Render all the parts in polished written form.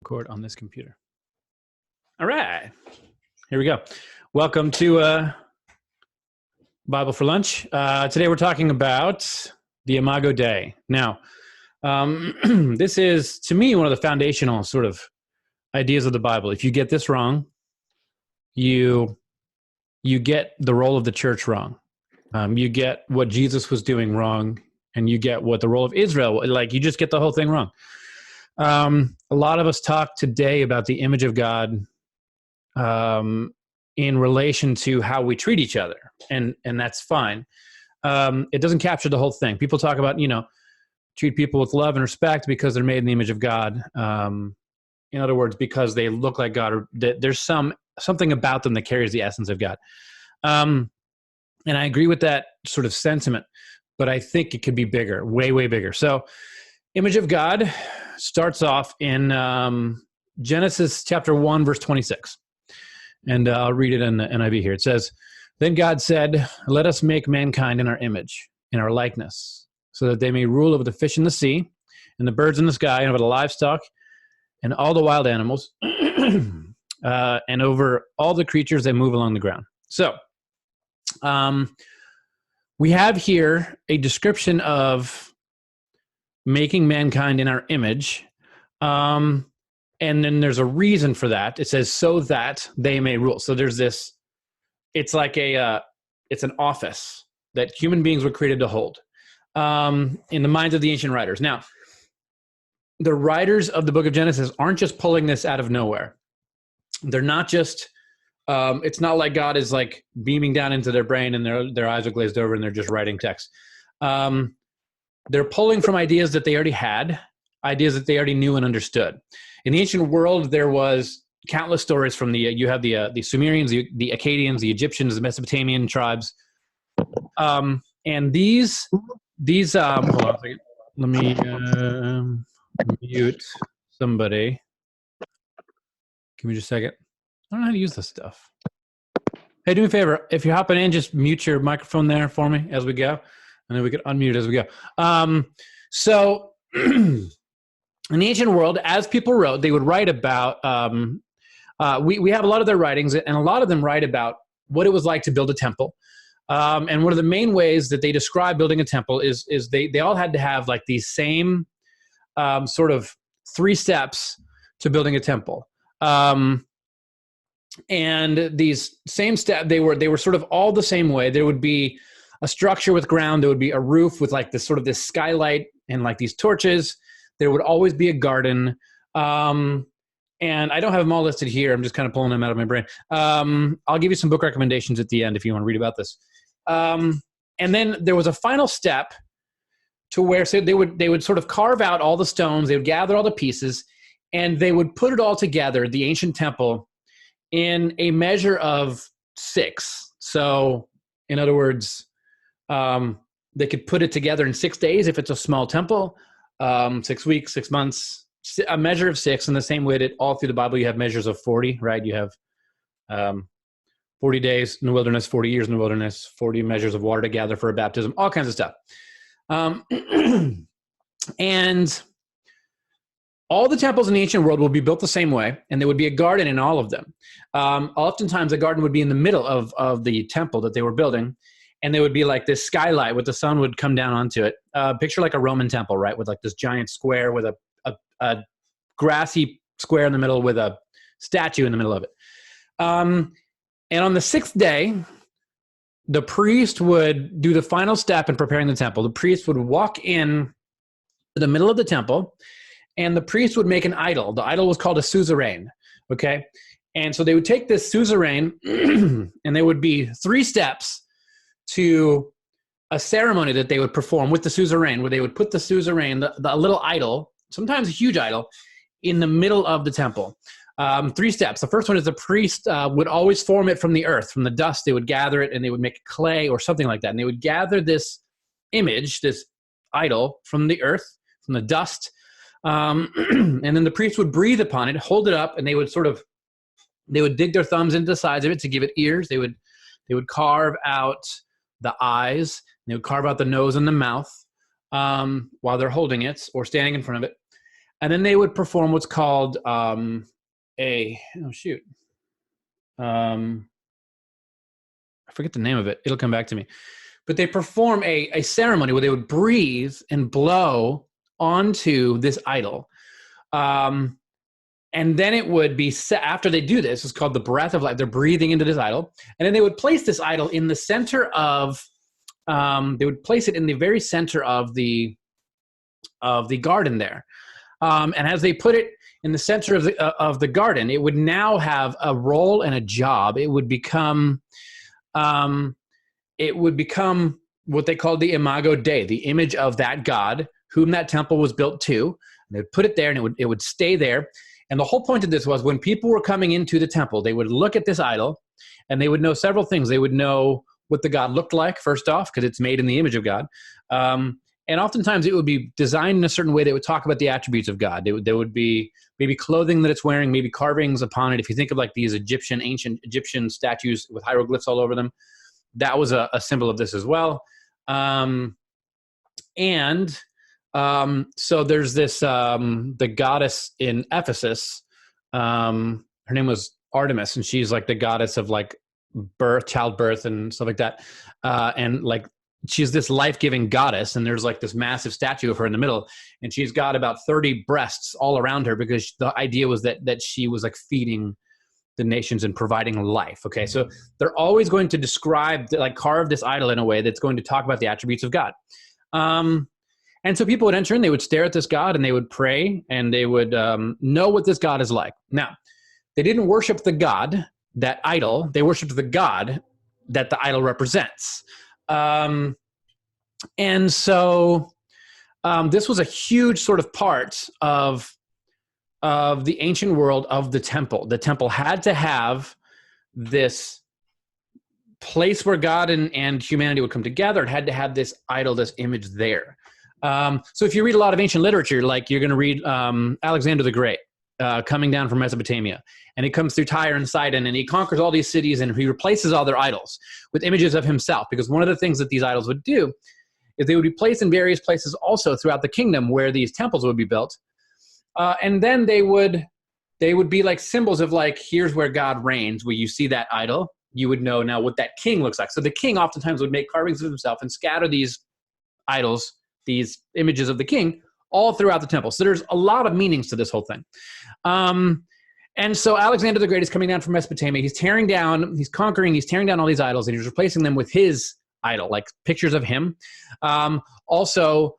Record on this computer. All right, here we go. Welcome to Bible for Lunch. Today we're talking about the Imago Day. Now, this is, to me, one of the foundational sort of ideas of the Bible. If you get this wrong, you get the role of the church wrong. You get what Jesus was doing wrong, and you get what the role of Israel, like you just get the whole thing wrong. A lot of us talk today about the image of God in relation to how we treat each other, and that's fine. It doesn't capture the whole thing. People talk about, treat people with love and respect because they're made in the image of God. In other words, because they look like God, or there's something about them that carries the essence of God. And I agree with that sort of sentiment, but I think it could be bigger, way, way bigger. So image of God starts off in Genesis chapter 1, verse 26. And I'll read it in the NIV here. It says, "Then God said, let us make mankind in our image, in our likeness, so that they may rule over the fish in the sea, and the birds in the sky, and over the livestock, and all the wild animals, and over all the creatures that move along the ground." So we have here a description of making mankind in our image. And then there's a reason for that. It says, so that they may rule. So there's this, it's like it's an office that human beings were created to hold in the minds of the ancient writers. Now, the writers of the book of Genesis aren't just pulling this out of nowhere. They're not just, it's not like God is like beaming down into their brain and their eyes are glazed over and they're just writing text. They're pulling from ideas that they already had, ideas that they already knew and understood. In the ancient world, there was countless stories from you have the Sumerians, the Akkadians, the Egyptians, the Mesopotamian tribes. And these hold on a second. Let me mute somebody. Give me just a second. I don't know how to use this stuff. Hey, do me a favor. If you're hopping in, just mute your microphone there for me as we go. And then we can unmute as we go. So in the ancient world, as people wrote, they would write about, we have a lot of their writings, and a lot of them write about what it was like to build a temple. And one of the main ways that they describe building a temple is they all had to have like these same sort of 3 steps to building a temple. And these same steps, they were sort of all the same way. There would be a structure with ground. There would be a roof with like this sort of this skylight and like these torches. There would always be a garden. And I don't have them all listed here. I'm just kind of pulling them out of my brain. I'll give you some book recommendations at the end if you want to read about this. And then there was a final step to where so they would sort of carve out all the stones. They would gather all the pieces, and they would put it all together, the ancient temple, in a measure of 6. So in other words, they could put it together in 6 days if it's a small temple, 6 weeks, 6 months, a measure of 6. In the same way that all through the Bible you have measures of 40, right? You have 40 days in the wilderness, 40 years in the wilderness, 40 measures of water to gather for a baptism, all kinds of stuff. And all the temples in the ancient world will be built the same way, and there would be a garden in all of them. Oftentimes a garden would be in the middle of the temple that they were building. And there would be like this skylight with the sun would come down onto it. Picture like a Roman temple, right? With like this giant square with a grassy square in the middle with a statue in the middle of it. And on the 6th day, the priest would do the final step in preparing the temple. The priest would walk in to the middle of the temple, and the priest would make an idol. The idol was called a suzerain, okay? And so they would take this suzerain, and there would be 3 steps to a ceremony that they would perform with the suzerain, where they would put the suzerain, the little idol, sometimes a huge idol, in the middle of the temple. 3 steps. The first one is the priest would always form it from the earth, from the dust. They would gather it, and they would make clay or something like that. And they would gather this image, this idol, from the earth, from the dust. And then the priest would breathe upon it, hold it up, and they would dig their thumbs into the sides of it to give it ears. They would carve out the eyes, and they would carve out the nose and the mouth while they're holding it or standing in front of it. And then they would perform what's called I forget the name of it. It'll come back to me. But they perform a ceremony where they would breathe and blow onto this idol. And then it would be set, after they do this, it's called the breath of life. They're breathing into this idol. And then they would place this idol in the center of, they would place it in the very center of the garden there. And as they put it in the center of the garden, it would now have a role and a job. It would become what they called the imago Dei, the image of that God whom that temple was built to. And they'd put it there, and it would stay there. And the whole point of this was when people were coming into the temple, they would look at this idol, and they would know several things. They would know what the God looked like, first off, because it's made in the image of God. And oftentimes it would be designed in a certain way that would talk about the attributes of God. There would be maybe clothing that it's wearing, maybe carvings upon it. If you think of like these ancient Egyptian statues with hieroglyphs all over them, that was a symbol of this as well. So there's this, the goddess in Ephesus, her name was Artemis, and she's like the goddess of like childbirth and stuff like that. And like, she's this life-giving goddess, and there's like this massive statue of her in the middle, and she's got about 30 breasts all around her because the idea was that she was like feeding the nations and providing life. Okay. So they're always going to describe, like carve this idol in a way that's going to talk about the attributes of God. And so people would enter in, they would stare at this God, and they would pray, and they would know what this God is like. Now, they didn't worship the God, that idol. They worshiped the God that the idol represents. And so this was a huge sort of part of the ancient world of the temple. The temple had to have this place where God and humanity would come together. It had to have this idol, this image there. So if you read a lot of ancient literature, like you're going to read Alexander the Great coming down from Mesopotamia, and he comes through Tyre and Sidon, and he conquers all these cities, and he replaces all their idols with images of himself. Because one of the things that these idols would do is they would be placed in various places also throughout the kingdom where these temples would be built. And then they would be like symbols of like, here's where God reigns. Where you see that idol, you would know now what that king looks like. So the king oftentimes would make carvings of himself and scatter these idols, these images of the king, all throughout the temple. So there's a lot of meanings to this whole thing. And so Alexander the Great is coming down from Mesopotamia. He's tearing down all these idols, and he's replacing them with his idol, like pictures of him. Also,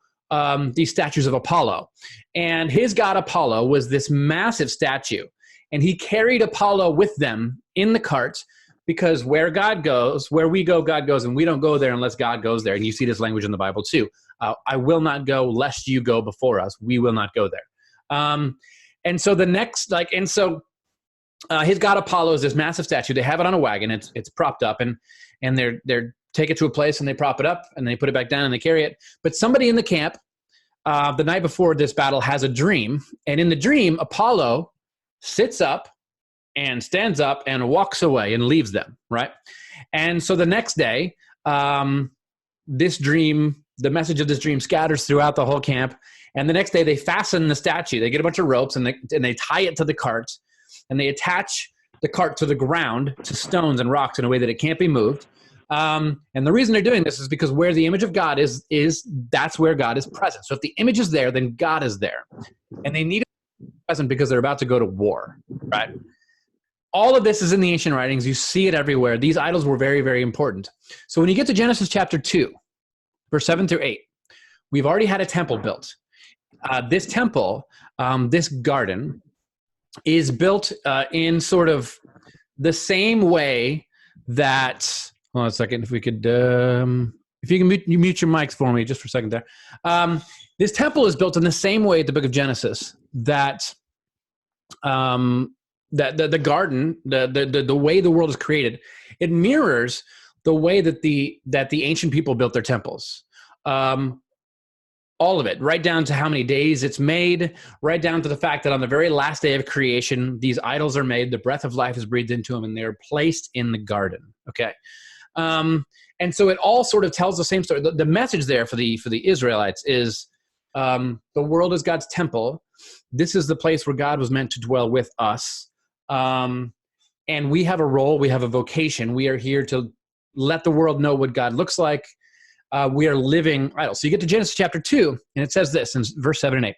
these statues of Apollo. And his god Apollo was this massive statue. And he carried Apollo with them in the cart, because where God goes, where we go, God goes, and we don't go there unless God goes there. And you see this language in the Bible too. I will not go lest you go before us. We will not go there. And so the next, his god Apollo is this massive statue. They have it on a wagon. It's propped up, and they're take it to a place, and they prop it up, and they put it back down, and they carry it. But somebody in the camp, the night before this battle, has a dream, and in the dream, Apollo sits up and stands up and walks away and leaves them, right? And so the next day, the message of this dream scatters throughout the whole camp. And the next day they fasten the statue. They get a bunch of ropes, and they tie it to the cart, and they attach the cart to the ground, to stones and rocks, in a way that it can't be moved. And the reason they're doing this is because where the image of God is that's where God is present. So if the image is there, then God is there. And they need it present because they're about to go to war, right? All of this is in the ancient writings. You see it everywhere. These idols were very, very important. So when you get to Genesis chapter 2, verse 7 through 8, we've already had a temple built. This temple, this garden, is built in sort of the same way that, hold on a second, if we could, if you can mute your mics for me just for a second there. This temple is built in the same way at the book of Genesis that the garden, the way the world is created, it mirrors the way that the ancient people built their temples. All of it, right down to how many days it's made, right down to the fact that on the very last day of creation, these idols are made, the breath of life is breathed into them, and they're placed in the garden. Okay. And so it all sort of tells the same story. The message there for the Israelites is The world is God's temple. This is the place where God was meant to dwell with us. And we have a role. We have a vocation. We are here to let the world know what God looks like. We are living idols. So you get to Genesis chapter 2, and it says this in verse 7 and 8.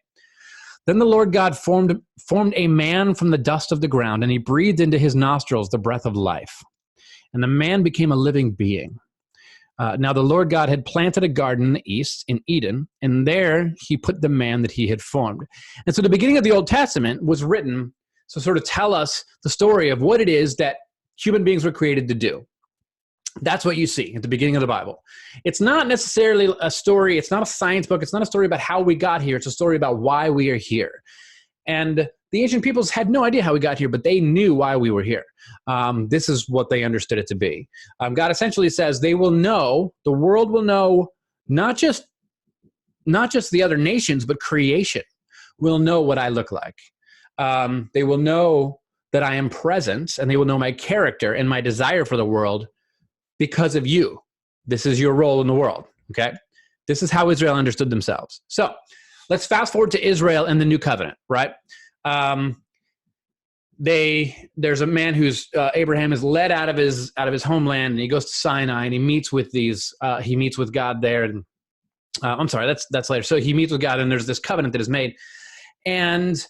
Then the Lord God formed a man from the dust of the ground, and he breathed into his nostrils the breath of life. And the man became a living being. Now the Lord God had planted a garden in the east, in Eden, and there he put the man that he had formed. And so the beginning of the Old Testament was written to sort of tell us the story of what it is that human beings were created to do. That's what you see at the beginning of the Bible. It's not necessarily a story. It's not a science book. It's not a story about how we got here. It's a story about why we are here. And the ancient peoples had no idea how we got here, but they knew why we were here. This is what they understood it to be. God essentially says they will know, the world will know, not just the other nations, but creation will know what I look like. They will know that I am present, and they will know my character and my desire for the world because of you. This is your role in the world, okay? This is how Israel understood themselves. So let's fast forward to Israel and the new covenant, right? There's a man who's Abraham is led out of his homeland, and he goes to Sinai, and he meets with God there. And I'm sorry, that's later. So he meets with God, and there's this covenant that is made, and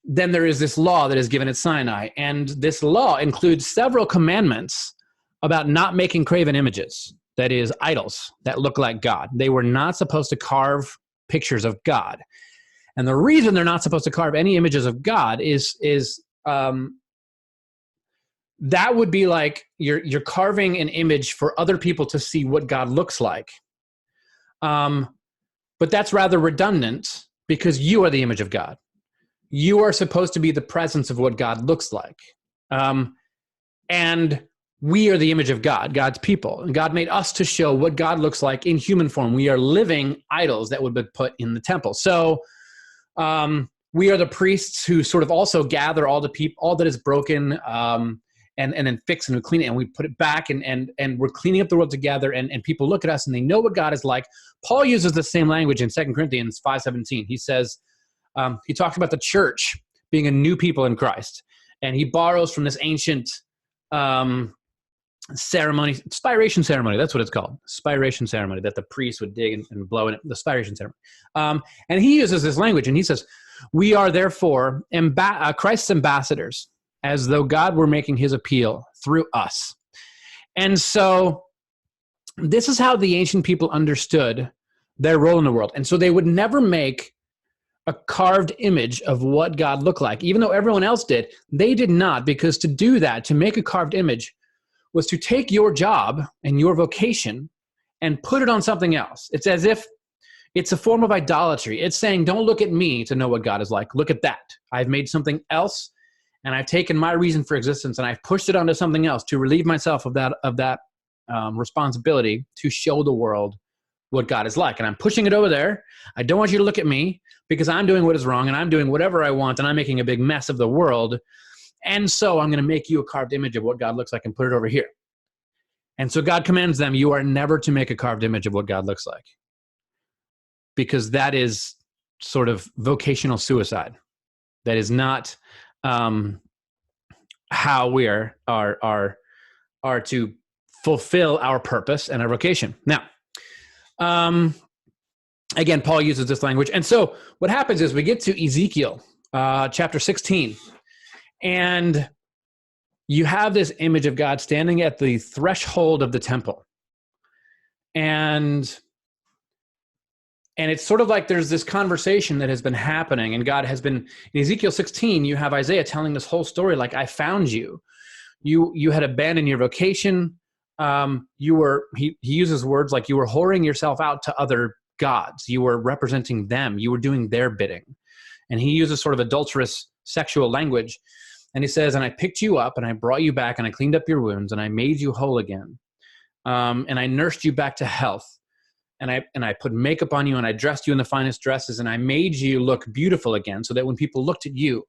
then there is this law that is given at Sinai, and this law includes several commandments about not making graven images, that is, idols that look like God. They were not supposed to carve pictures of God. And the reason they're not supposed to carve any images of God is that would be like you're carving an image for other people to see what God looks like. But that's rather redundant because you are the image of God. You are supposed to be the presence of what God looks like. And we are the image of God, God's people. And God made us to show what God looks like in human form. We are living idols that would be put in the temple. So we are the priests who sort of also gather all that is broken, and then fix and we clean it, and we put it back, and we're cleaning up the world together, and people look at us and they know what God is like. Paul uses the same language in 2 Corinthians 5:17. He says, he talks about the church being a new people in Christ, and he borrows from this ancient ceremony, spiration ceremony, that's what it's called, spiration ceremony, that the priest would dig and blow in it, the spiration ceremony. And he uses this language, and he says, we are therefore Christ's ambassadors, as though God were making his appeal through us. And so this is how the ancient people understood their role in the world. And so they would never make a carved image of what God looked like. Even though everyone else did, they did not, because to do that, to make a carved image, was to take your job and your vocation and put it on something else. It's as if it's a form of idolatry. It's saying, don't look at me to know what God is like. Look at that. I've made something else, and I've taken my reason for existence, and I've pushed it onto something else to relieve myself of that responsibility to show the world what God is like. And I'm pushing it over there. I don't want you to look at me because I'm doing what is wrong, and I'm doing whatever I want, and I'm making a big mess of the world. And so I'm going to make you a carved image of what God looks like and put it over here. And so God commands them, you are never to make a carved image of what God looks like, because that is sort of vocational suicide. That is not how we are to fulfill our purpose and our vocation. Now, again, Paul uses this language. And so what happens is we get to Ezekiel chapter 16, and you have this image of God standing at the threshold of the temple. And it's sort of like there's this conversation that has been happening, and God has been, in Ezekiel 16, you have Isaiah telling this whole story, like, I found you. You had abandoned your vocation. He uses words like you were whoring yourself out to other gods. You were representing them. You were doing their bidding. And he uses sort of adulterous sexual language. And he says, and I picked you up, and I brought you back, and I cleaned up your wounds, and I made you whole again. And I nursed you back to health. And I put makeup on you, and I dressed you in the finest dresses, and I made you look beautiful again, so that when people looked at you,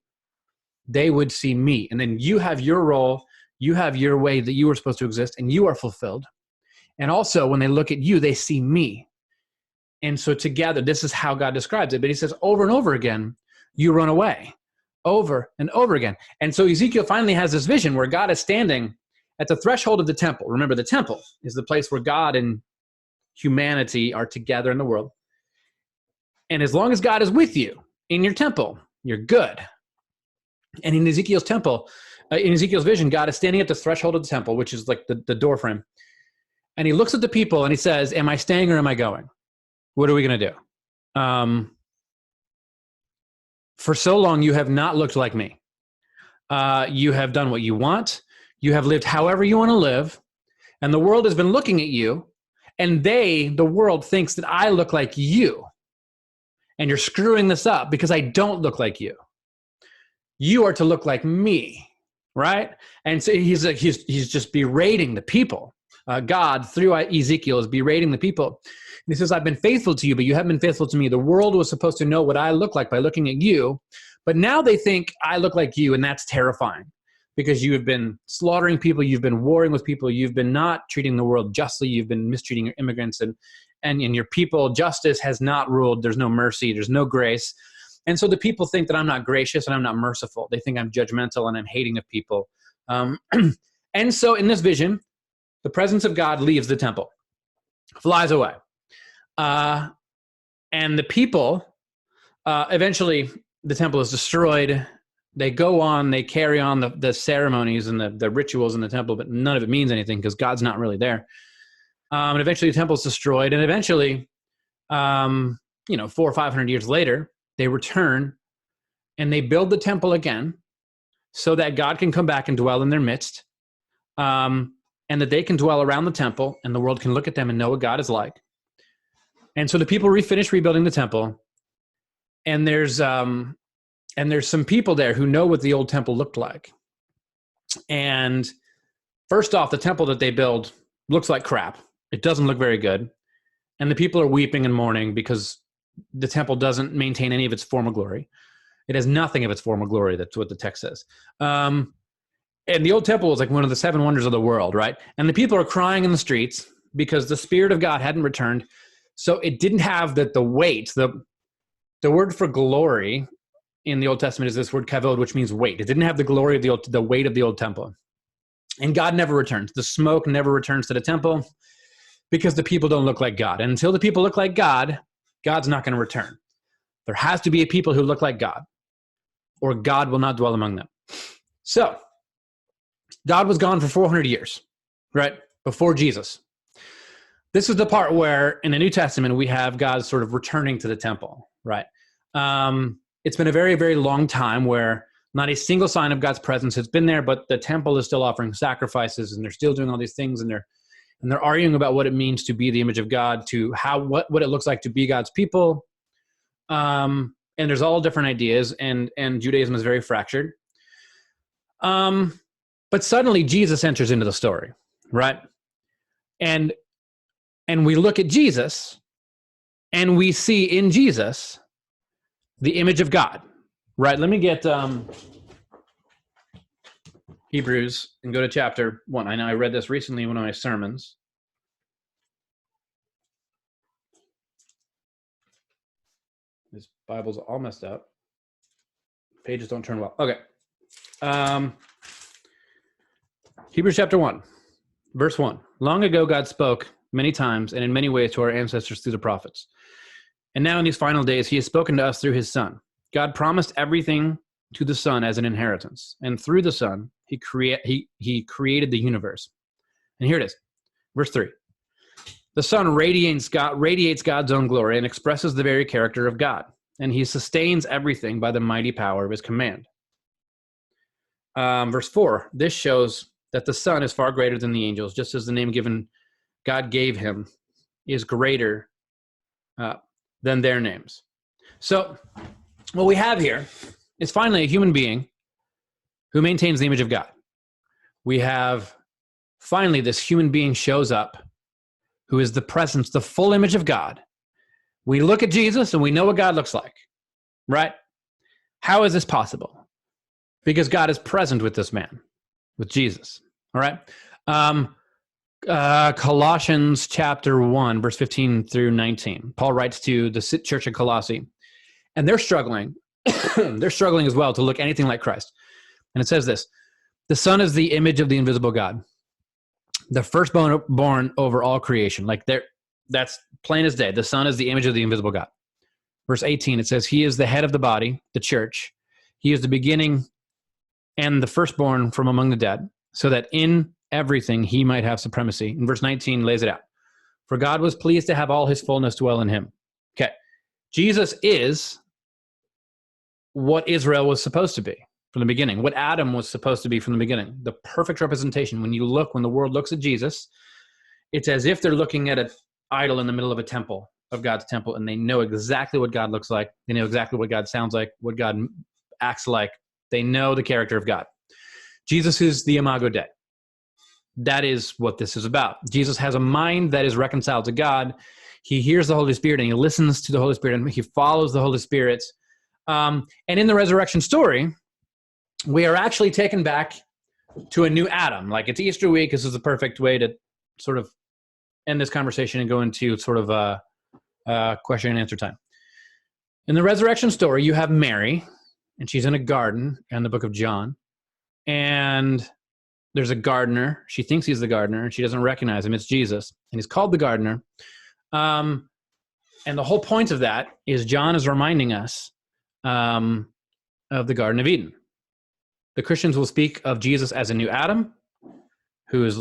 they would see me. And then you have your role, you have your way that you were supposed to exist, and you are fulfilled. And also, when they look at you, they see me. And so together, this is how God describes it. But he says over and over again, you run away, over and over again. And so Ezekiel finally has this vision where God is standing at the threshold of the temple. Remember, the temple is the place where God and humanity are together in the world. And as long as God is with you in your temple, you're good. And in Ezekiel's temple, in Ezekiel's vision, God is standing at the threshold of the temple, which is like the door frame. And he looks at the people and he says, am I staying or am I going? What are we going to do? For so long, you have not looked like me. You have done what you want. You have lived however you want to live. And the world has been looking at you. And the world thinks that I look like you. And you're screwing this up because I don't look like you. You are to look like me, right? And so he's just berating the people. God, through Ezekiel, is berating the people. And he says, I've been faithful to you, but you haven't been faithful to me. The world was supposed to know what I look like by looking at you. But now they think I look like you, and that's terrifying because you have been slaughtering people. You've been warring with people. You've been not treating the world justly. You've been mistreating your immigrants. And in your people, justice has not ruled. There's no mercy. There's no grace. And so the people think that I'm not gracious and I'm not merciful. They think I'm judgmental and I'm hating of people. And so in this vision, the presence of God leaves the temple, flies away. And the people, eventually the temple is destroyed. They go on, they carry on the ceremonies and the rituals in the temple, but none of it means anything because God's not really there. And eventually the temple is destroyed. And eventually, 400 or 500 years later, they return and they build the temple again so that God can come back and dwell in their midst, and that they can dwell around the temple and the world can look at them and know what God is like. And so the people finish rebuilding the temple, and there's some people there who know what the old temple looked like. And first off, the temple that they build looks like crap. It doesn't look very good. And the people are weeping and mourning because the temple doesn't maintain any of its former glory. It has nothing of its former glory. That's what the text says. And the old temple was like one of the 7 wonders of the world, right? And the people are crying in the streets because the Spirit of God hadn't returned. So it didn't have the weight. The word for glory in the Old Testament is this word kavod, which means weight. It didn't have the glory of the weight of the old temple. And God never returns. The smoke never returns to the temple because the people don't look like God. And until the people look like God, God's not going to return. There has to be a people who look like God, or God will not dwell among them. So God was gone for 400 years, right? Before Jesus. This is the part where in the New Testament, we have God sort of returning to the temple, right? It's been a very, very long time where not a single sign of God's presence has been there, but the temple is still offering sacrifices and they're still doing all these things, and they're arguing about what it means to be the image of God, to what it looks like to be God's people. And there's all different ideas, and Judaism is very fractured. But suddenly Jesus enters into the story, right? And we look at Jesus, and we see in Jesus the image of God, right? Let me get Hebrews and go to chapter 1. I know I read this recently in one of my sermons. This Bible's all messed up. Pages don't turn well. Okay. Hebrews chapter 1, verse 1. Long ago, God spoke many times and in many ways to our ancestors through the prophets. And now in these final days, he has spoken to us through his Son. God promised everything to the Son as an inheritance. And through the Son, he created the universe. And here it is. Verse 3. The Son radiates God's own glory and expresses the very character of God. And he sustains everything by the mighty power of his command. Verse 4. This shows that the Son is far greater than the angels, just as the name God gave him is greater than their names. So what we have here is finally a human being who maintains the image of God. We have finally this human being shows up who is the presence, the full image of God. We look at Jesus and we know what God looks like, right? How is this possible? Because God is present with this man, with Jesus, all right? Colossians chapter 1, verse 15 through 19. Paul writes to the church of Colossae, and they're struggling. They're struggling as well to look anything like Christ. And it says this: the Son is the image of the invisible God, the firstborn over all creation. Like that's plain as day. The Son is the image of the invisible God. Verse 18, it says, he is the head of the body, the church. He is the beginning and the firstborn from among the dead, so that in everything he might have supremacy. And verse 19 lays it out. For God was pleased to have all his fullness dwell in him. Okay. Jesus is what Israel was supposed to be from the beginning, what Adam was supposed to be from the beginning. The perfect representation. When the world looks at Jesus, it's as if they're looking at an idol in the middle of a temple, of God's temple, and they know exactly what God looks like. They know exactly what God sounds like, what God acts like. They know the character of God. Jesus is the imago Dei. That is what this is about. Jesus has a mind that is reconciled to God. He hears the Holy Spirit and he listens to the Holy Spirit and he follows the Holy Spirit. And in the resurrection story, we are actually taken back to a new Adam. Like, it's Easter week. This is the perfect way to sort of end this conversation and go into sort of a question and answer time. In the resurrection story, you have Mary, and she's in a garden in the book of John. And there's a gardener. She thinks he's the gardener, and she doesn't recognize him. It's Jesus, and he's called the gardener. And the whole point of that is John is reminding us of the Garden of Eden. The Christians will speak of Jesus as a new Adam, whose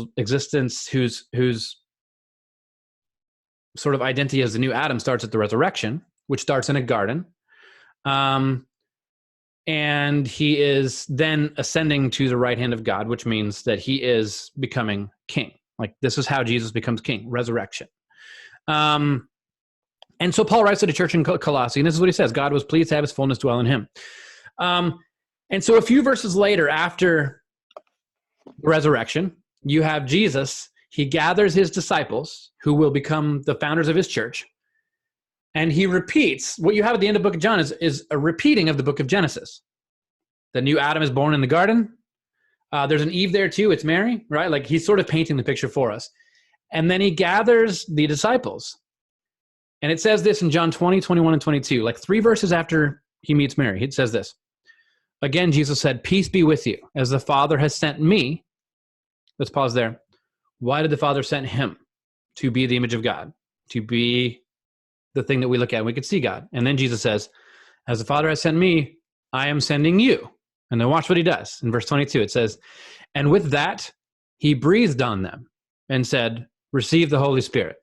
sort of identity as the new Adam starts at the resurrection, which starts in a garden. And he is then ascending to the right hand of God, which means that he is becoming king. Like, this is how Jesus becomes king, resurrection. And so Paul writes to the church in Colossae, and this is what he says: God was pleased to have his fullness dwell in him. And so a few verses later, after the resurrection, you have Jesus. He gathers his disciples, who will become the founders of his church, and he repeats what you have at the end of the book of John is a repeating of the book of Genesis. The new Adam is born in the garden. There's an Eve there too. It's Mary, right? Like, he's sort of painting the picture for us. And then he gathers the disciples. And it says this in John 20, 21, and 22, like 3 verses after he meets Mary. It says this: again, Jesus said, peace be with you. As the Father has sent me. Let's pause there. Why did the Father send him? To be the image of God, to be the thing that we look at and we can see God. And then Jesus says, as the Father has sent me, I am sending you. And then watch what he does. In verse 22, it says, and with that, he breathed on them and said, receive the Holy Spirit.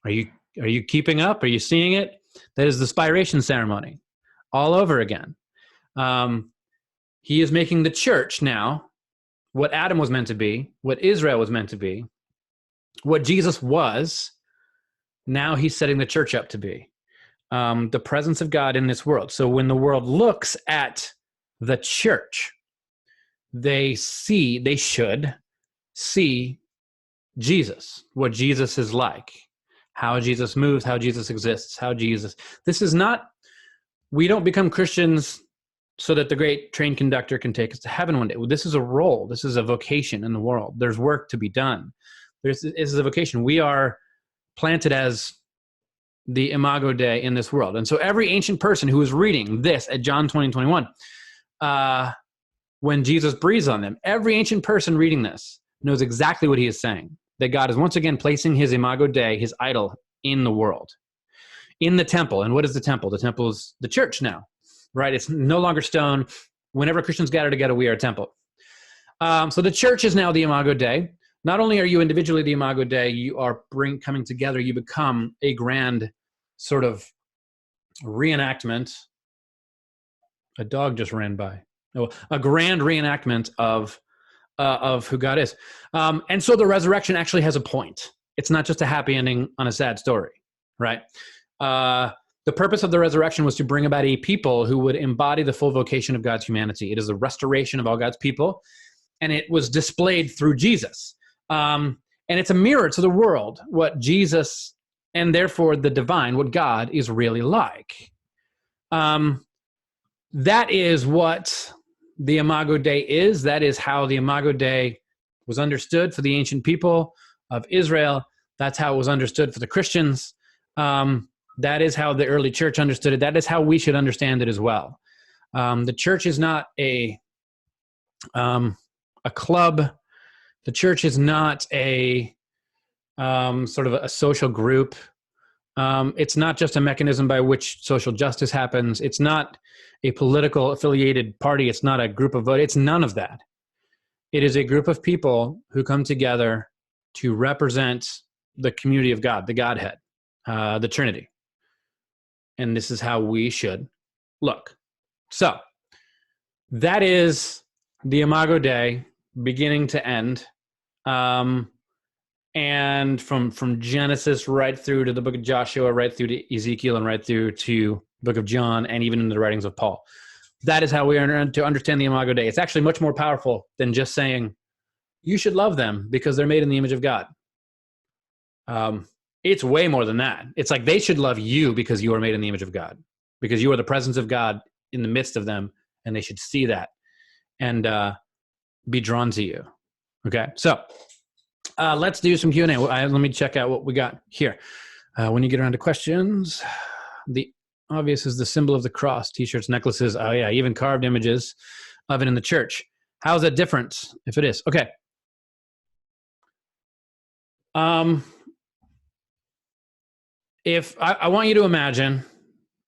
Are you keeping up? Are you seeing it? That is the spiration ceremony all over again. He is making the church now what Adam was meant to be, what Israel was meant to be, what Jesus was. Now he's setting the church up to be the presence of God in this world. So when the world looks at the church, they should see Jesus, what Jesus is like, how Jesus moves, how Jesus exists, we don't become Christians so that the great train conductor can take us to heaven one day. This is a role. This is a vocation in the world. There's work to be done. This is a vocation. We are planted as the imago Dei in this world. And so every ancient person who is reading this at John 20 and 21, when Jesus breathes on them, every ancient person reading this knows exactly what he is saying, that God is once again placing his imago Dei, his idol, in the world, in the temple. And what is the temple? The temple is the church now, right? It's no longer stone. Whenever Christians gather together, we are a temple. So the church is now the imago Dei. Not only are you individually the imago Dei, you are coming together. You become a grand sort of reenactment. A dog just ran by. Oh, a grand reenactment of who God is. And so the resurrection actually has a point. It's not just a happy ending on a sad story, right? The purpose of the resurrection was to bring about a people who would embody the full vocation of God's humanity. It is the restoration of all God's people, and it was displayed through Jesus. And it's a mirror to the world, what Jesus, and therefore the divine, what God is really like. That is what the imago Dei is. That is how the imago Dei was understood for the ancient people. of Israel. That's how it was understood for the Christians. That is how the early church understood it. That is how we should understand it as well. The church is not a club. The church is not a sort of a social group. It's not just a mechanism by which social justice happens. It's not a political affiliated party. It's not a group of vote. It's none of that. It is a group of people who come together to represent the community of God, the Godhead, the Trinity. And this is how we should look. So that is the Imago Dei, beginning to end. And from Genesis right through to the book of Joshua, right through to Ezekiel, and right through to the book of John, and even in the writings of Paul. That is how we are to understand the Imago Dei. It's actually much more powerful than just saying, you should love them because they're made in the image of God. It's way more than that. It's like they should love you because you are made in the image of God, because you are the presence of God in the midst of them, and they should see that and be drawn to you. Okay, so let's do some Q&A. Let me check out what we got here. When you get around to questions, the obvious is the symbol of the cross, t-shirts, necklaces. Oh yeah, even carved images of it in the church. How is that different if it is? Okay. If I want you to imagine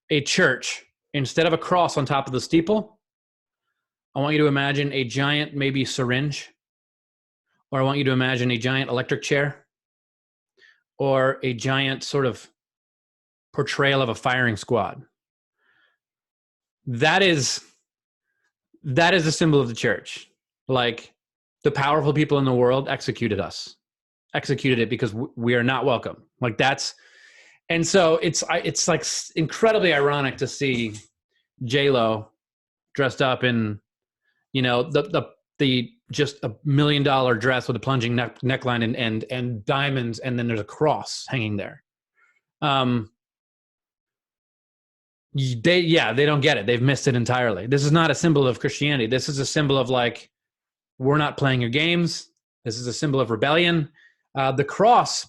a church, instead of a cross on top of the steeple, I want you to imagine a giant, maybe syringe, or I want you to imagine a giant electric chair, or a giant sort of portrayal of a firing squad. That is the symbol of the church. Like, the powerful people in the world executed it because we are not welcome. Like, that's, and so it's like incredibly ironic to see J-Lo dressed up in, the just $1 million dress with a plunging neckline and diamonds, and then there's a cross hanging there. They don't get it. They've missed it entirely. This is not a symbol of Christianity. This is a symbol of, like, we're not playing your games. This is a symbol of rebellion. The cross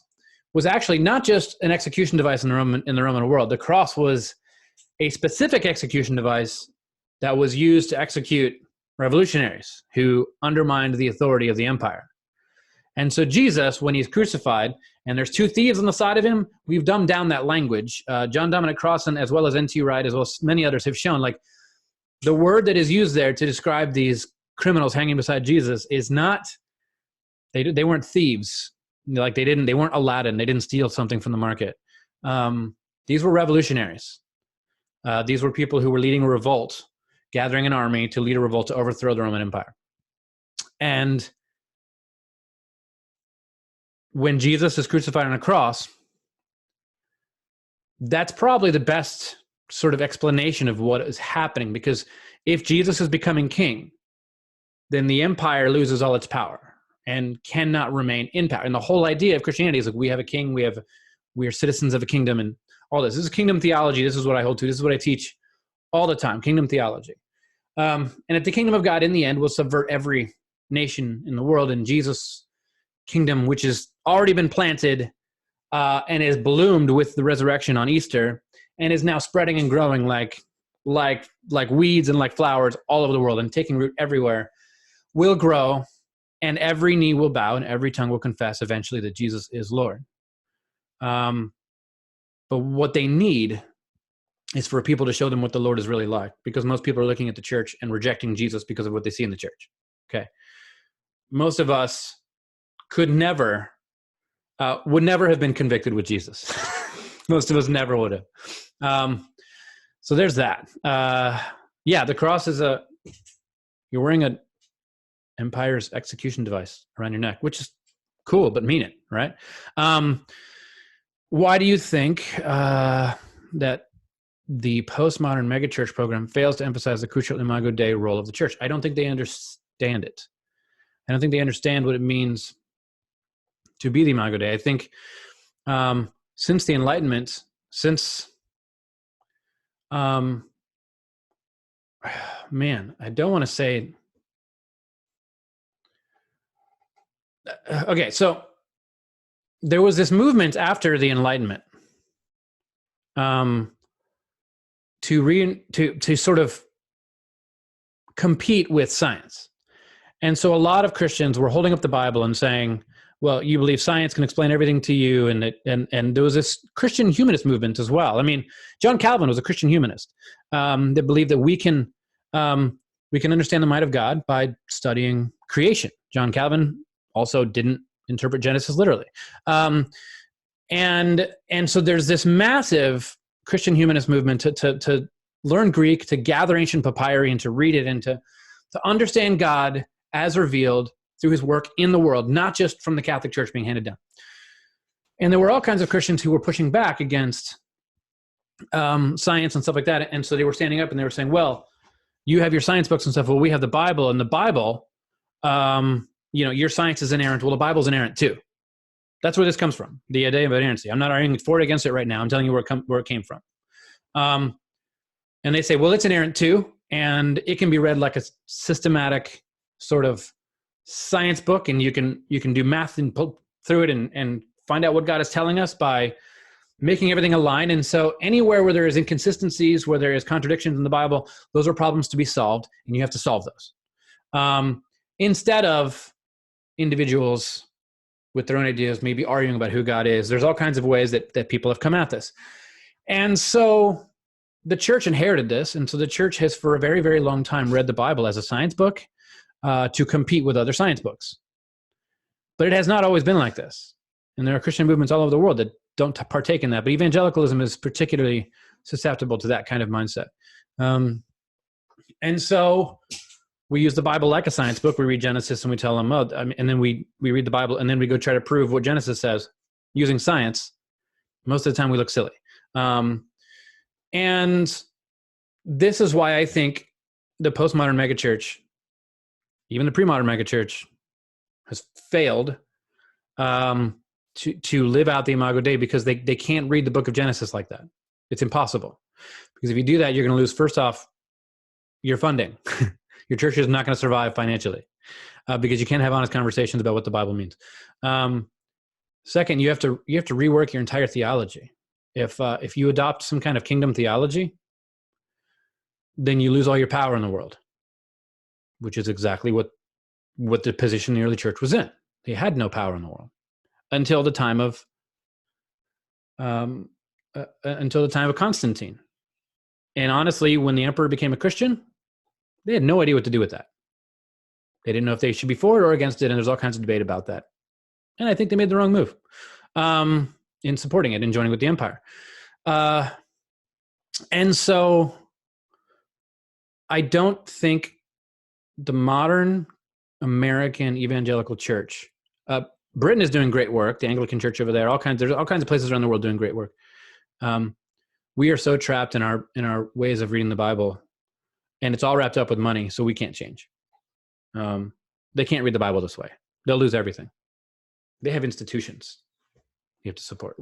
was actually not just an execution device in the Roman world. The cross was a specific execution device that was used to execute revolutionaries who undermined the authority of the empire. And so Jesus, when he's crucified, and there's two thieves on the side of him, we've dumbed down that language. John Dominic Crossan, as well as N.T. Wright, as well as many others, have shown, like, the word that is used there to describe these criminals hanging beside Jesus is not, they weren't thieves. Like, they weren't Aladdin. They didn't steal something from the market. These were revolutionaries. These were people who were leading a revolt, gathering an army to lead a revolt to overthrow the Roman Empire. And when Jesus is crucified on a cross, that's probably the best sort of explanation of what is happening, because if Jesus is becoming king, then the empire loses all its power and cannot remain in power. And the whole idea of Christianity is, like, we have a king, we are citizens of a kingdom, and all this. This is kingdom theology. This is what I hold to. This is what I teach all the time, kingdom theology. And if the kingdom of God in the end will subvert every nation in the world, and Jesus' kingdom, which has already been planted and is bloomed with the resurrection on Easter, and is now spreading and growing like weeds and like flowers all over the world and taking root everywhere, will grow, and every knee will bow and every tongue will confess eventually that Jesus is Lord. But what they need is for people to show them what the Lord is really like, because most people are looking at the church and rejecting Jesus because of what they see in the church. Okay. Most of us would never have been convicted with Jesus. Most of us never would have. So there's that. The cross is you're wearing a empire's execution device around your neck, which is cool, but mean it, right? Why do you think that the postmodern megachurch program fails to emphasize the crucial Imago Dei role of the church? I don't think they understand it. I don't think they understand what it means to be the Imago Dei. I think since the Enlightenment, I don't want to say. Okay, so there was this movement after the Enlightenment to sort of compete with science. And so a lot of Christians were holding up the Bible and saying, well, you believe science can explain everything to you. And there was this Christian humanist movement as well. I mean, John Calvin was a Christian humanist that believed that we can understand the might of God by studying creation. John Calvin also didn't interpret Genesis literally. And so there's this massive Christian humanist movement to learn Greek, to gather ancient papyri and to read it, and to understand God as revealed through his work in the world, not just from the Catholic Church being handed down. And there were all kinds of Christians who were pushing back against science and stuff like that. And so they were standing up and they were saying, well, you have your science books and stuff. Well, we have the Bible, and the Bible, your science is inerrant. Well, the Bible's inerrant too. That's where this comes from, the idea of inerrancy. I'm not arguing for it against it right now. I'm telling you where it came from. And they say, well, it's inerrant too, and it can be read like a systematic sort of science book, and you can do math and pull through it and find out what God is telling us by making everything align. And so anywhere where there is inconsistencies, where there is contradictions in the Bible, those are problems to be solved, and you have to solve those. Instead of individuals with their own ideas maybe arguing about who God is. There's all kinds of ways that people have come at this. And so the church inherited this, and so the church has for a very, very long time read the Bible as a science book to compete with other science books. But it has not always been like this. And there are Christian movements all over the world that don't partake in that. But evangelicalism is particularly susceptible to that kind of mindset. And so we use the Bible like a science book. We read Genesis and we tell them, and then we read the Bible and then we go try to prove what Genesis says using science. Most of the time we look silly. And this is why I think the postmodern megachurch, even the pre-modern megachurch, has failed to live out the imago Dei, because they can't read the book of Genesis like that. It's impossible. Because if you do that, you're going to lose, first off, your funding. Your church is not going to survive financially because you can't have honest conversations about what the Bible means. Second, you have to rework your entire theology. If you adopt some kind of kingdom theology, then you lose all your power in the world, which is exactly what the position the early church was in. They had no power in the world until the time of Constantine. And honestly, when the emperor became a Christian, they had no idea what to do with that. They didn't know if they should be for it or against it, and there's all kinds of debate about that. And I think they made the wrong move in supporting it and joining with the empire. And so I don't think the modern American evangelical church, Britain is doing great work, the Anglican church over there, there's all kinds of places around the world doing great work. We are so trapped in our ways of reading the Bible, and it's all wrapped up with money, so we can't change. They can't read the Bible this way. They'll lose everything. They have institutions you have to support.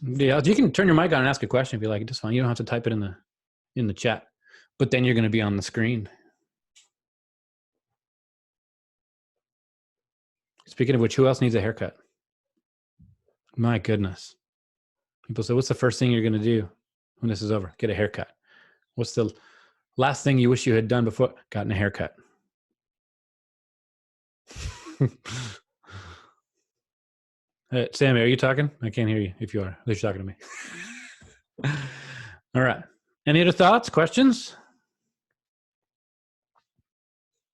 Yeah, you can turn your mic on and ask a question if you like. It's just fine. You don't have to type it in the chat, but then you're going to be on the screen. Speaking of which, who else needs a haircut? My goodness. People say, what's the first thing you're going to do when this is over? Get a haircut. What's the last thing you wish you had done before? Gotten a haircut. Hey, Sammy, are you talking? I can't hear you if you are. At least you're talking to me. All right. Any other thoughts, questions?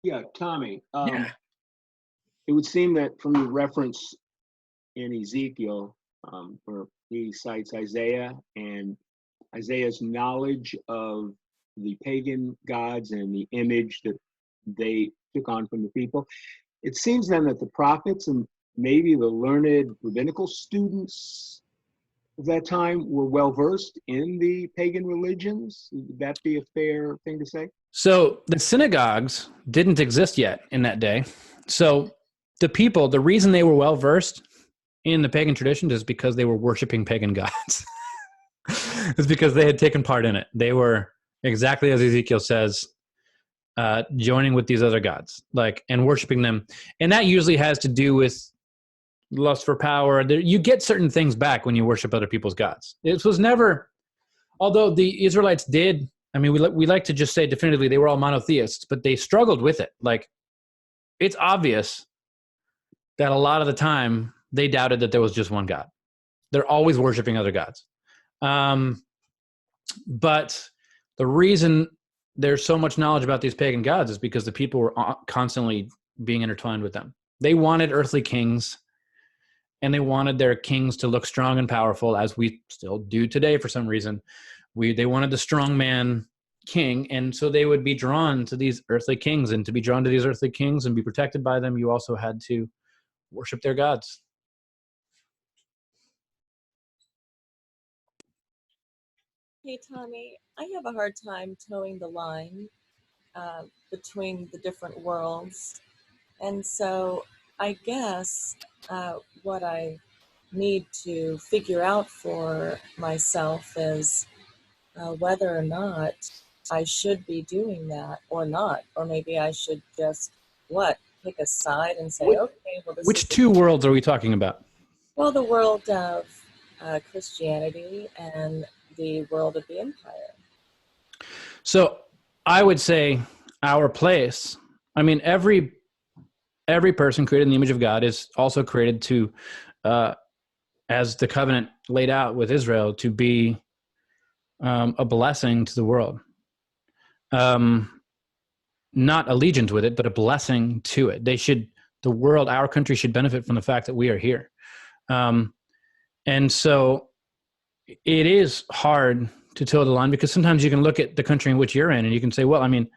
Yeah, Tommy. It would seem that from the reference in Ezekiel, where he cites Isaiah and Isaiah's knowledge of the pagan gods and the image that they took on from the people, it seems then that the prophets and maybe the learned rabbinical students of that time were well versed in the pagan religions. Would that be a fair thing to say? So the synagogues didn't exist yet in that day. So the reason they were well versed in the pagan traditions is because they were worshiping pagan gods. It's because they had taken part in it. They were, exactly as Ezekiel says, joining with these other gods, and worshiping them. And that usually has to do with lust for power. You get certain things back when you worship other people's gods. It was never, although the Israelites did, I mean, we like to just say definitively they were all monotheists, but they struggled with it. Like, it's obvious that a lot of the time they doubted that there was just one God. They're always worshiping other gods. But the reason there's so much knowledge about these pagan gods is because the people were constantly being intertwined with them. They wanted earthly kings, and they wanted their kings to look strong and powerful, as we still do today for some reason. They wanted the strong man king, and so they would be drawn to these earthly kings. And to be drawn to these earthly kings and be protected by them, you also had to worship their gods. Hey, Tommy, I have a hard time towing the line between the different worlds. And so I guess what I need to figure out for myself is whether or not I should be doing that or not. Or maybe I should just, pick a side and say, okay, well, this Which is two worlds are we talking about? well, the world of Christianity and the world of the empire. So I would say our place, I mean, every person created in the image of God is also created to, as the covenant laid out with Israel, to be a blessing to the world. Not allegiance with it, but a blessing to it. The world, our country should benefit from the fact that we are here. And so it is hard to toe the line, because sometimes you can look at the country in which you're in and you can say, well, I mean,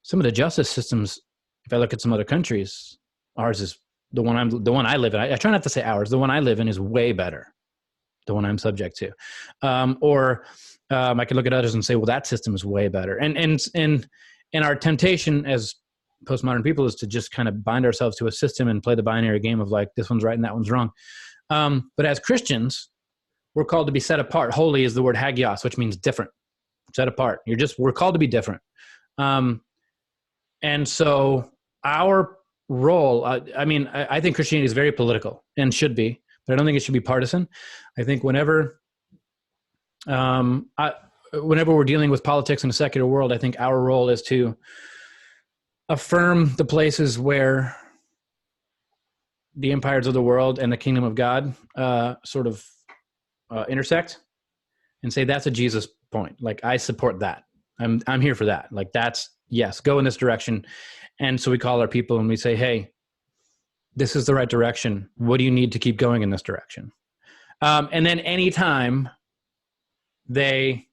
some of the justice systems, if I look at some other countries, ours is the one I live in. I try not to say ours. The one I live in is way better. The one I'm subject to. I could look at others and say, well, that system is way better. And our temptation as postmodern people is to just kind of bind ourselves to a system and play the binary game of like, this one's right and that one's wrong. But as Christians, we're called to be set apart. Holy is the word hagios, which means different, set apart. We're called to be different. And so our role, I think Christianity is very political and should be, but I don't think it should be partisan. I think whenever we're dealing with politics in a secular world, I think our role is to affirm the places where the empires of the world and the kingdom of God intersect, and say that's a Jesus point. Like, I support that. I'm here for that. Like, that's, yes, go in this direction. And so we call our people and we say, hey, this is the right direction. What do you need to keep going in this direction? And then anytime they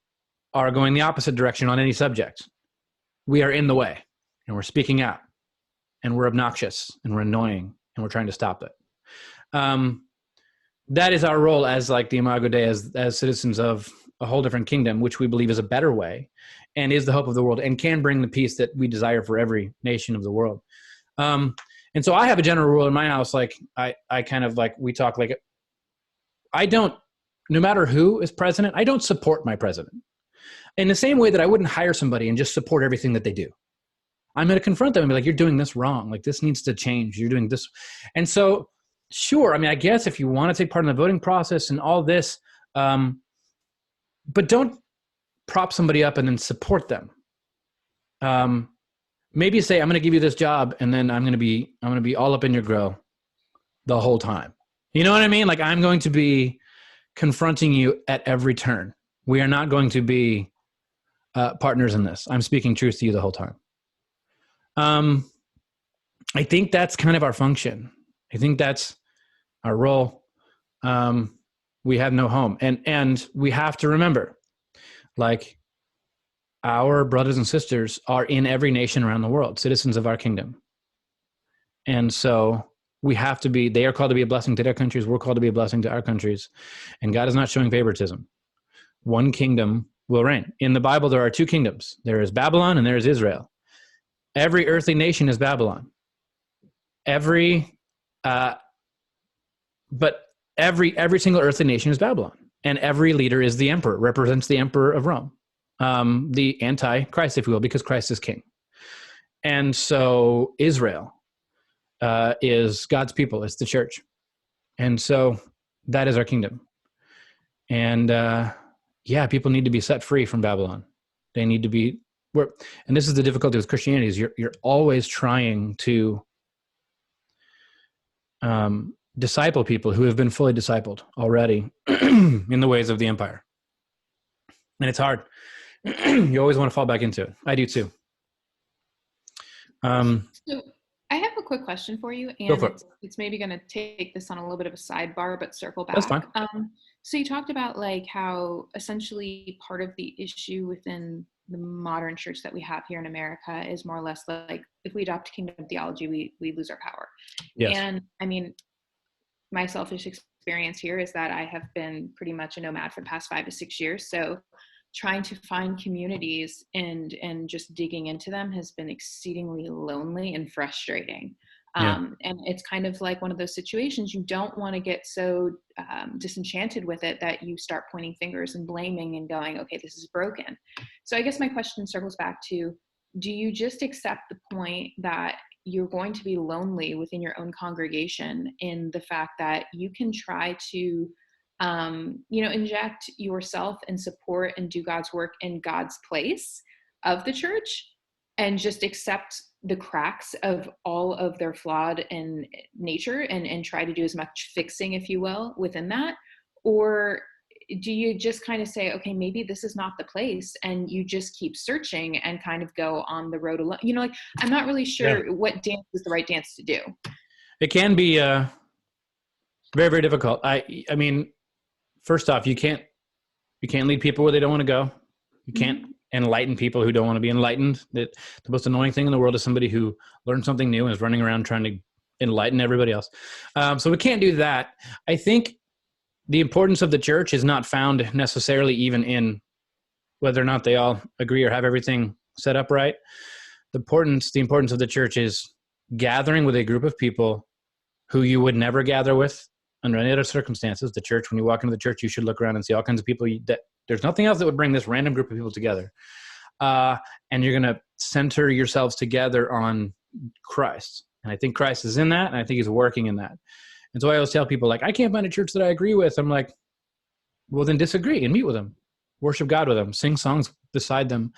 are going the opposite direction on any subject, we are in the way and we're speaking out and we're obnoxious and we're annoying and we're trying to stop it. That is our role as like the Imago Dei, as citizens of a whole different kingdom, which we believe is a better way and is the hope of the world and can bring the peace that we desire for every nation of the world. And so I have a general rule in my house. Like I kind of like, we talk like, no matter who is president, I don't support my president in the same way that I wouldn't hire somebody and just support everything that they do. I'm going to confront them and be like, you're doing this wrong. Like, this needs to change. You're doing this. And so, sure, I mean, I guess if you want to take part in the voting process and all this, but don't prop somebody up and then support them. Maybe say, I'm going to give you this job, and then I'm going to be all up in your grill the whole time. You know what I mean? Like, I'm going to be confronting you at every turn. We are not going to be partners in this. I'm speaking truth to you the whole time. I think that's kind of our function. I think that's our role. We have no home, and we have to remember, like, our brothers and sisters are in every nation around the world, citizens of our kingdom. And so we have to be, they are called to be a blessing to their countries. We're called to be a blessing to our countries. And God is not showing favoritism. One kingdom will reign. In the Bible, there are two kingdoms. There is Babylon and there is Israel. Every earthly nation is Babylon. Every single earthly nation is Babylon. And every leader is the emperor, represents the emperor of Rome. The anti-Christ, if you will, because Christ is king. And so Israel is God's people. It's the church. And so that is our kingdom. And people need to be set free from Babylon. They need to be, and this is the difficulty with Christianity, is you're always trying to disciple people who have been fully discipled already in the ways of the empire. And it's hard. You always want to fall back into it. I do too. So I have a quick question for you, and it's maybe going to take this on a little bit of a sidebar, but circle back. That's fine. So you talked about like how essentially part of the issue within the modern church that we have here in America is more or less like if we adopt kingdom theology, we lose our power. Yes. And I mean, my selfish experience here is that I have been pretty much a nomad for the past 5 to 6 years. So trying to find communities and just digging into them has been exceedingly lonely and frustrating. And it's kind of like one of those situations, you don't want to get so disenchanted with it that you start pointing fingers and blaming and going, okay, this is broken. So I guess my question circles back to, do you just accept the point that you're going to be lonely within your own congregation in the fact that you can try to inject yourself and support and do God's work in God's place of the church, and just accept the cracks of all of their flawed in nature and try to do as much fixing, if you will, within that? Or do you just kind of say, okay, maybe this is not the place, and you just keep searching and kind of go on the road alone? Like, I'm not really sure what dance is the right dance to do. It can be very, very difficult. I mean, first off, you can't lead people where they don't want to go. You can't enlighten people who don't want to be enlightened. The most annoying thing in the world is somebody who learned something new and is running around trying to enlighten everybody else. So we can't do that. I think the importance of the church is not found necessarily even in whether or not they all agree or have everything set up right. The importance of the church is gathering with a group of people who you would never gather with under any other circumstances. The church, when you walk into the church, you should look around and see all kinds of people that there's nothing else that would bring this random group of people together. And you're going to center yourselves together on Christ. And I think Christ is in that, and I think he's working in that. And so I always tell people, like, I can't find a church that I agree with. I'm like, well, then disagree and meet with them. Worship God with them. Sing songs beside them.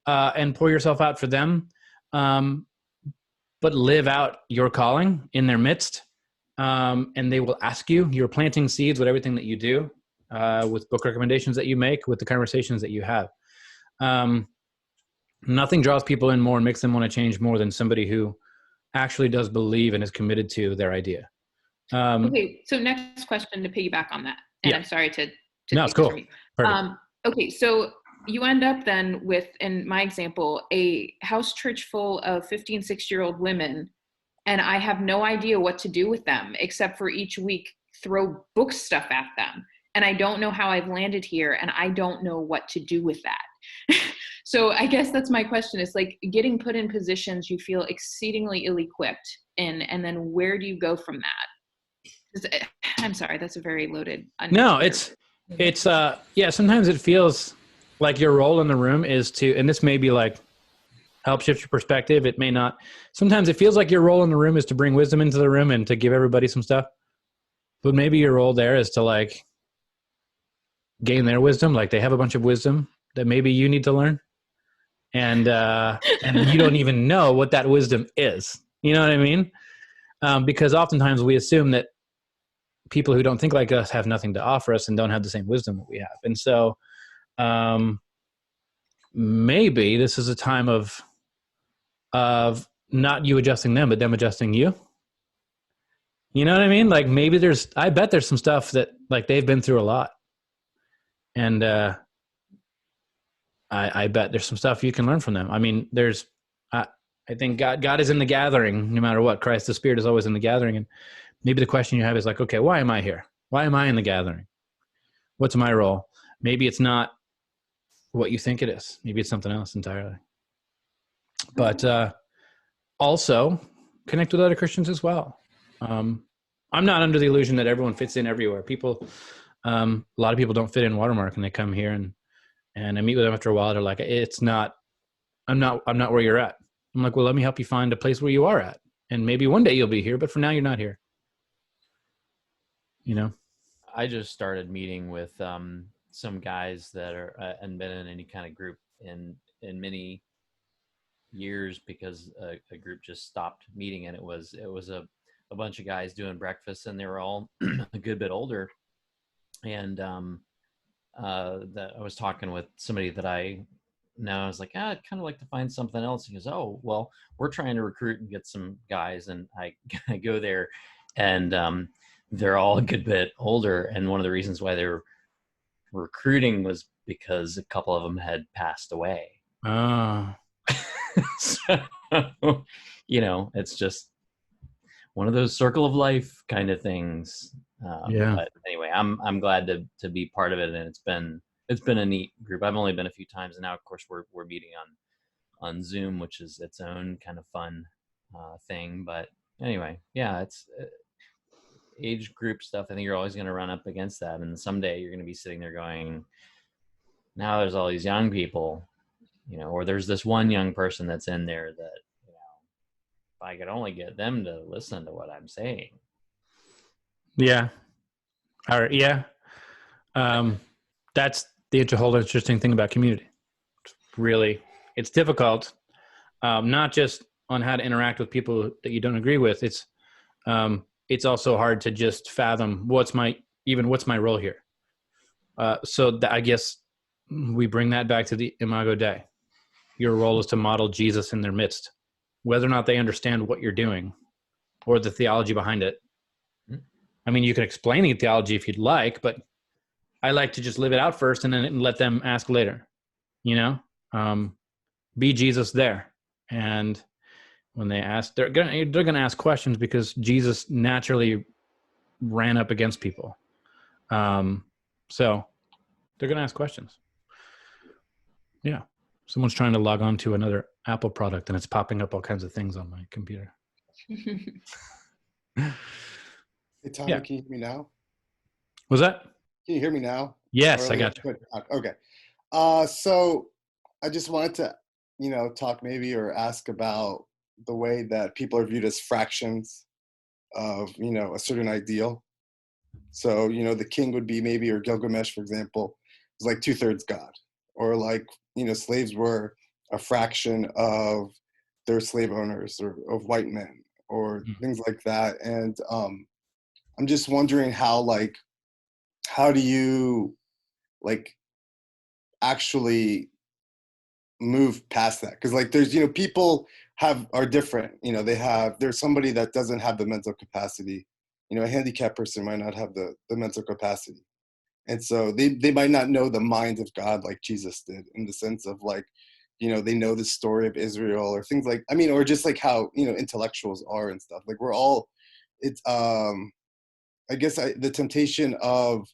And pour yourself out for them. But live out your calling in their midst. And they will ask you. You're planting seeds with everything that you do, with book recommendations that you make, with the conversations that you have. Nothing draws people in more and makes them want to change more than somebody who actually does believe and is committed to their idea. Okay, so next question to piggyback on that. And I'm sorry to no, it's cool. Okay, so you end up then with, in my example, a house church full of 50 and 60-year-old women, and I have no idea what to do with them except for each week throw book stuff at them. And I don't know how I've landed here, and I don't know what to do with that. So I guess that's my question. It's like getting put in positions you feel exceedingly ill-equipped in, and then where do you go from that? I'm sorry, that's a very loaded. No, it's sometimes it feels like your role in the room is to, and this may be like help shift your perspective. It may not. Sometimes it feels like your role in the room is to bring wisdom into the room and to give everybody some stuff. But maybe your role there is to like gain their wisdom. Like they have a bunch of wisdom that maybe you need to learn. And you don't even know what that wisdom is. You know what I mean? Because oftentimes we assume that people who don't think like us have nothing to offer us and don't have the same wisdom that we have. And so maybe this is a time of not you adjusting them, but them adjusting you. You know what I mean? Like maybe I bet there's some stuff that like they've been through a lot. And I bet there's some stuff you can learn from them. I mean, I think God is in the gathering no matter what. Christ, the Spirit, is always in the gathering. And maybe the question you have is like, okay, why am I here? Why am I in the gathering? What's my role? Maybe it's not what you think it is. Maybe it's something else entirely. But also connect with other Christians as well. I'm not under the illusion that everyone fits in everywhere. A lot of people don't fit in Watermark, and they come here and I meet with them after a while. They're like, I'm not where you're at. I'm like, well, let me help you find a place where you are at. And maybe one day you'll be here, but for now you're not here. I just started meeting with some guys that are hadn't been in any kind of group in many years because a group just stopped meeting, and it was a bunch of guys doing breakfast, and they were all a good bit older. And that I was talking with somebody that I was like, I'd kind of like to find something else. He goes, oh, well, we're trying to recruit and get some guys. And I go there, and they're all a good bit older. And one of the reasons why they were recruiting was because a couple of them had passed away. Oh. So, it's just one of those circle of life kind of things. But anyway, I'm glad to be part of it, and it's been a neat group. I've only been a few times, and now of course we're meeting on Zoom, which is its own kind of fun thing. But anyway, yeah, it's age group stuff. I think you're always going to run up against that, and someday you're going to be sitting there going, now there's all these young people, or there's this one young person that's in there that, if I could only get them to listen to what I'm saying. Yeah. All right. Yeah. That's the whole interesting thing about community. Really, it's difficult, not just on how to interact with people that you don't agree with. It's also hard to just fathom what's my role here. So I guess we bring that back to the Imago Dei. Your role is to model Jesus in their midst, whether or not they understand what you're doing or the theology behind it. I mean, you can explain the theology if you'd like, but I like to just live it out first and then let them ask later, be Jesus there. And when they ask, they're going to ask questions because Jesus naturally ran up against people. So they're going to ask questions. Yeah. Someone's trying to log on to another Apple product and it's popping up all kinds of things on my computer. Hey, Tommy, yeah. Can you hear me now? Was that? Can you hear me now? Yes, I got you. Okay. So I just wanted to, talk maybe or ask about the way that people are viewed as fractions of, a certain ideal. So, the king would be maybe, or Gilgamesh, for example, is like 2/3 God. Or like, slaves were a fraction of their slave owners or of white men or things like that. And I'm just wondering how do you actually move past that? Because there's, people are different, there's somebody that doesn't have the mental capacity, a handicapped person might not have the mental capacity. And so they might not know the mind of God like Jesus did, in the sense of they know the story of Israel or things or just how, intellectuals are and stuff. We're all, it's, I guess the temptation of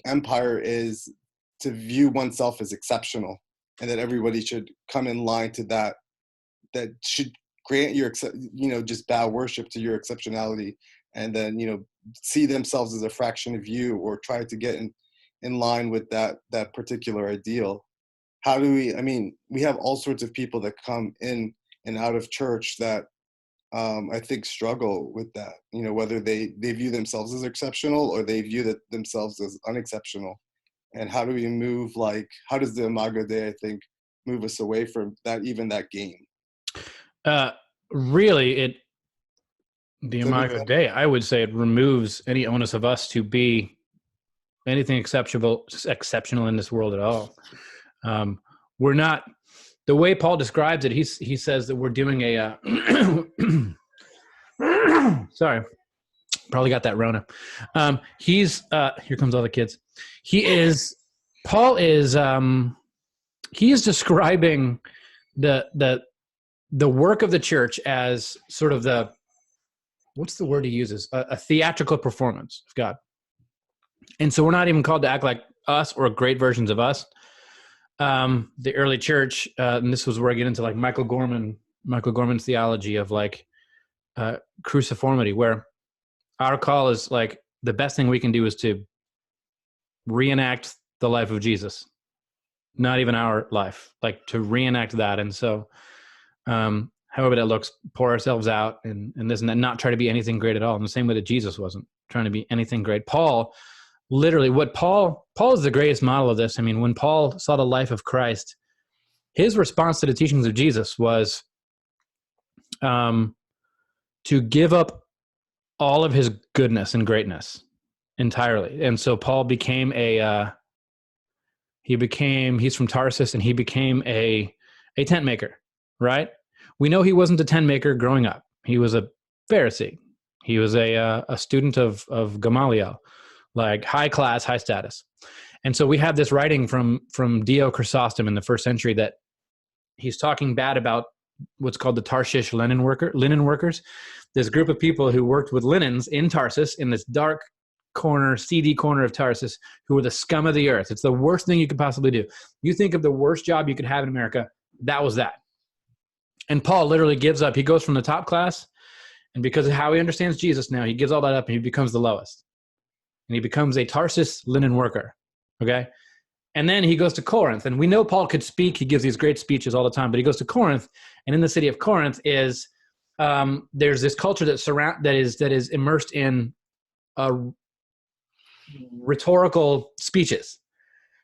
empire is to view oneself as exceptional, and that everybody should come in line to that should grant your, just bow worship to your exceptionality, and then, see themselves as a fraction of you, or try to get in line with that particular ideal. How do we have all sorts of people that come in and out of church that I think struggle with that, whether they view themselves as exceptional or they view themselves as unexceptional. And how do we move, how does the Imago Dei, I think, move us away from that game? Really, the Imago Dei, I would say it removes any onus of us to be anything exceptional in this world at all. We're not, the way Paul describes it, he says that we're doing a, sorry, probably got that Rona. Here comes all the kids. Paul is describing the work of the church as sort of what's the word he uses? A theatrical performance of God. And so we're not even called to act like us or great versions of us. The early church, and this was where I get into Michael Gorman's theology of cruciformity, where our call is the best thing we can do is to reenact the life of Jesus, not even our life, to reenact that. And so, however that looks, pour ourselves out and this and that, not try to be anything great at all, in the same way that Jesus wasn't. trying to be anything great. Paul, literally, Paul is the greatest model of this. I mean, when Paul saw the life of Christ, his response to the teachings of Jesus was to give up all of his goodness and greatness entirely. And so Paul became he's from Tarsus, and he became a tent maker, right? We know he wasn't a tent maker growing up. He was a Pharisee. He was a student of Gamaliel, like high class, high status. And so we have this writing from Dio Chrysostom in the first century that he's talking bad about what's called the Tarshish linen workers, this group of people who worked with linens in Tarsus, in this dark corner, seedy corner of Tarsus, who were the scum of the earth. It's the worst thing you could possibly do. You think of the worst job you could have in America, that was that. And Paul literally gives up. He goes from the top class, and because of how he understands Jesus now, he gives all that up and he becomes the lowest. And he becomes a Tarsus linen worker, okay? And then he goes to Corinth, and we know Paul could speak. He gives these great speeches all the time, but he goes to Corinth, and in the city of Corinth is there's this culture that is immersed in rhetorical speeches.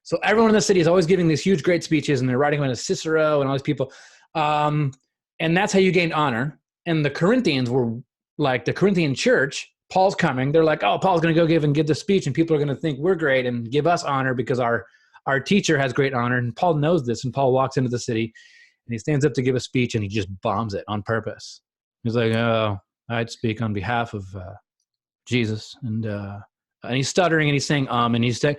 So everyone in the city is always giving these huge, great speeches, and they're writing about Cicero and all these people, and that's how you gained honor. And the Corinthians were like the Corinthian church. Paul's coming. They're like, oh, Paul's going to go give this speech, and people are going to think we're great and give us honor because our teacher has great honor. And Paul knows this, and Paul walks into the city, and he stands up to give a speech, and he just bombs it on purpose. He's like, oh, I'd speak on behalf of Jesus. And he's stuttering, and he's saying, and he's saying,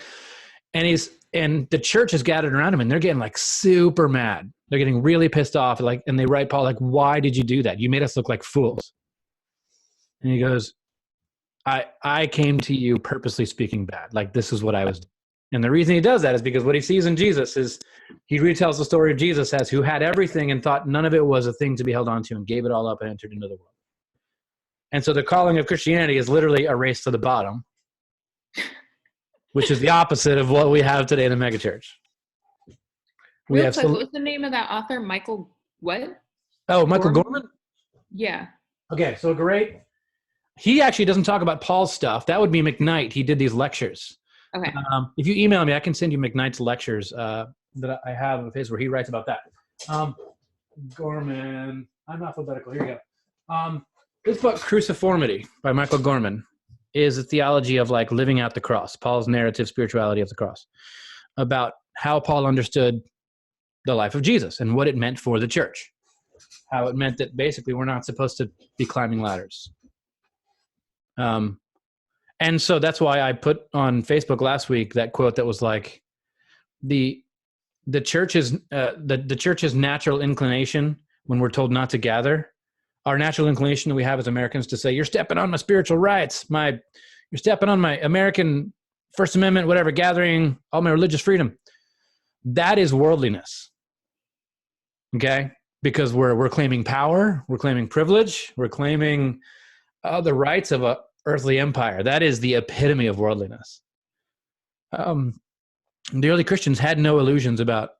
and the church is gathered around him, and they're getting like super mad. They're getting really pissed off. Like, and they write Paul, like, why did you do that? You made us look like fools. And he goes, I came to you purposely speaking bad. Like, this is what I was doing. And the reason he does that is because what he sees in Jesus is he retells the story of Jesus as who had everything and thought none of it was a thing to be held on to and gave it all up and entered into the world. And so the calling of Christianity is literally a race to the bottom, which is the opposite of what we have today in the megachurch. Real quick, what was the name of that author? Michael what? Oh, Michael Gorman? Yeah. Okay, so great. He actually doesn't talk about Paul's stuff. That would be McKnight. He did these lectures. Okay. If you email me, I can send you McKnight's lectures that I have of his where he writes about that. Gorman, I'm alphabetical. Here you go. This book, Cruciformity by Michael Gorman, is a theology of like living out the cross, Paul's narrative spirituality of the cross, about how Paul understood the life of Jesus and what it meant for the church, how it meant that basically we're not supposed to be climbing ladders. And so that's why I put on Facebook last week that quote that was like, the church's natural inclination when we're told not to gather, our natural inclination that we have as Americans to say, you're stepping on my spiritual rights, you're stepping on my American First Amendment, whatever, gathering, all my religious freedom. That is worldliness. Okay? Because we're claiming power, we're claiming privilege, we're claiming the rights of a earthly empire. That is the epitome of worldliness. The early Christians had no illusions about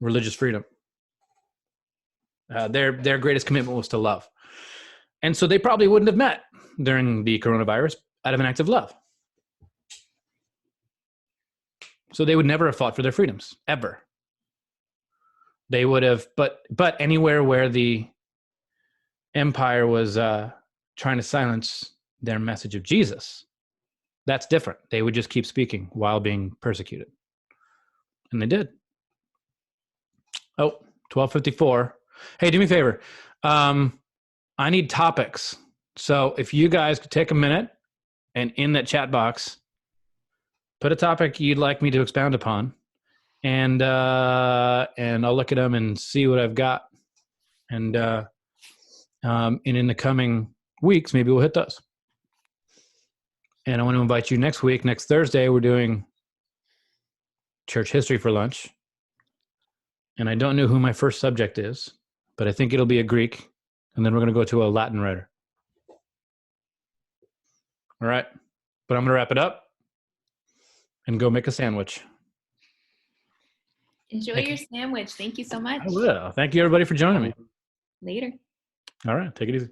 religious freedom. Their greatest commitment was to love. And so they probably wouldn't have met during the coronavirus out of an act of love. So they would never have fought for their freedoms, ever. They would have, but anywhere where the empire was trying to silence their message of Jesus, that's different. They would just keep speaking while being persecuted. And they did. Oh, 12:54. Hey, do me a favor. I need topics. So if you guys could take a minute and in that chat box, put a topic you'd like me to expound upon, and I'll look at them and see what I've got. And in the coming weeks, maybe we'll hit those. And I want to invite you next week, next Thursday, we're doing church history for lunch. And I don't know who my first subject is, but I think it'll be a Greek. And then we're going to go to a Latin writer. All right. But I'm going to wrap it up and go make a sandwich. Enjoy your sandwich. Thank you so much. I will. Thank you, everybody, for joining me. Later. All right. Take it easy.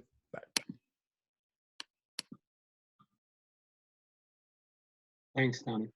Thanks, Tommy.